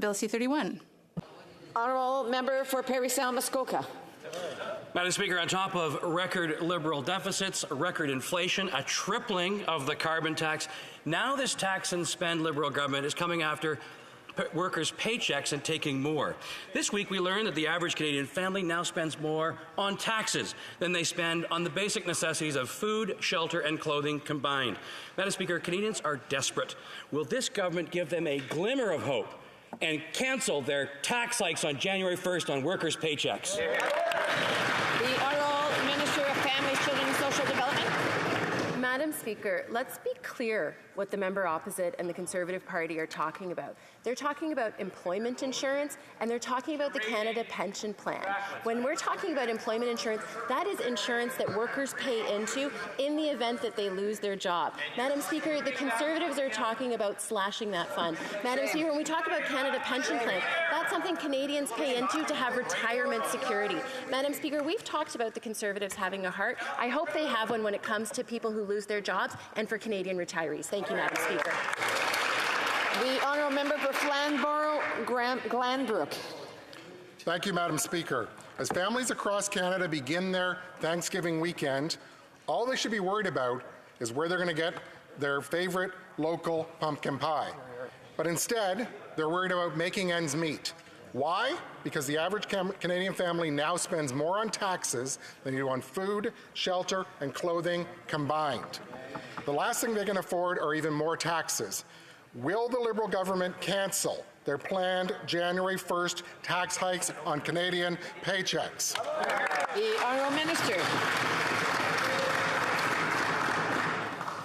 Bill C-31. Honourable Member for Parry Sound Muskoka. Madam Speaker, on top of record Liberal deficits, record inflation, a tripling of the carbon tax, now this tax and spend Liberal government is coming after workers' paychecks and taking more. This week we learned that the average Canadian family now spends more on taxes than they spend on the basic necessities of food, shelter and clothing combined. Madam Speaker, Canadians are desperate. Will this government give them a glimmer of hope and cancel their tax hikes on January 1st on workers' paychecks? The Honourable Minister of Families, Children and Social Development. Madam Speaker, let's be clear what the member opposite and the Conservative Party are talking about. They're talking about employment insurance and they're talking about the Canada Pension Plan. When we're talking about employment insurance, that is insurance that workers pay into in the event that they lose their job. Madam Speaker, the Conservatives are talking about slashing that fund. Madam Speaker, when we talk about Canada Pension Plan, that's something Canadians pay into to have retirement security. Madam Speaker, we've talked about the Conservatives having a heart. I hope they have one when it comes to people who lose their jobs and for Canadian retirees. Thank you, Madam Speaker. The Honourable Member for Flamborough-Glanbrook. Thank you, Madam Speaker. As families across Canada begin their Thanksgiving weekend, all they should be worried about is where they're going to get their favorite local pumpkin pie. But instead, they're worried about making ends meet. Why? Because the average Canadian family now spends more on taxes than they do on food, shelter, and clothing combined. The last thing they can afford are even more taxes. Will the Liberal government cancel their planned January 1st tax hikes on Canadian paychecks? The Honourable Minister.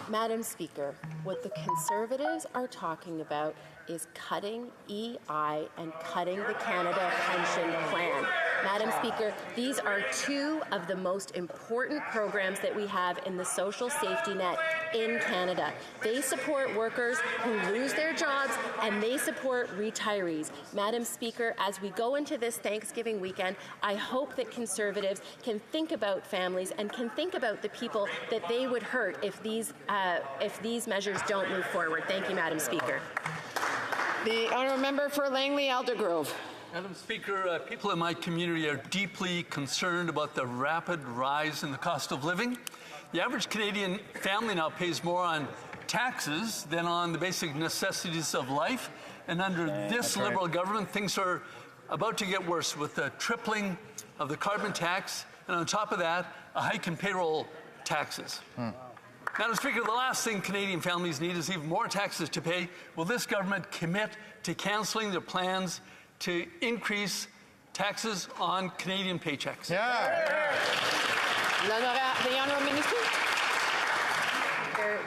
Madam Speaker, what the Conservatives are talking about is cutting EI and cutting the Canada Pension Plan. Madam Speaker, these are two of the most important programs that we have in the social safety net in Canada. They support workers who lose their jobs and they support retirees. Madam Speaker, as we go into this Thanksgiving weekend, I hope that Conservatives can think about families and can think about the people that they would hurt if these measures don't move forward. Thank you, Madam Speaker. The Honourable Member for Langley-Aldergrove. Madam Speaker, people in my community are deeply concerned about the rapid rise in the cost of living. The average Canadian family now pays more on taxes than on the basic necessities of life. And under this Liberal government, things are about to get worse with the tripling of the carbon tax, and on top of that, a hike in payroll taxes. Madam Speaker, the last thing Canadian families need is even more taxes to pay. Will this government commit to cancelling their plans to increase taxes on Canadian paychecks? The Honourable Minister.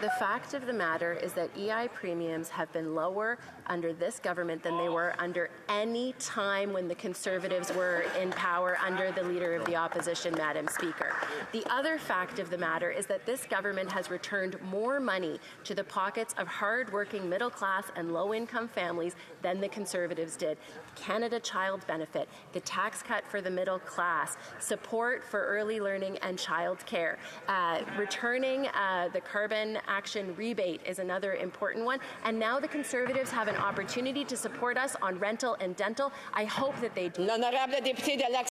The fact of the matter is that EI premiums have been lower under this government than they were under any time when the Conservatives were in power under the Leader of the Opposition, Madam Speaker. The other fact of the matter is that this government has returned more money to the pockets of hard-working middle-class and low-income families than the Conservatives did. Canada Child Benefit, the tax cut for the middle class, support for early learning and child care, returning the carbon action rebate is another important one, and now the Conservatives have an opportunity to support us on rental and dental. I hope that they do.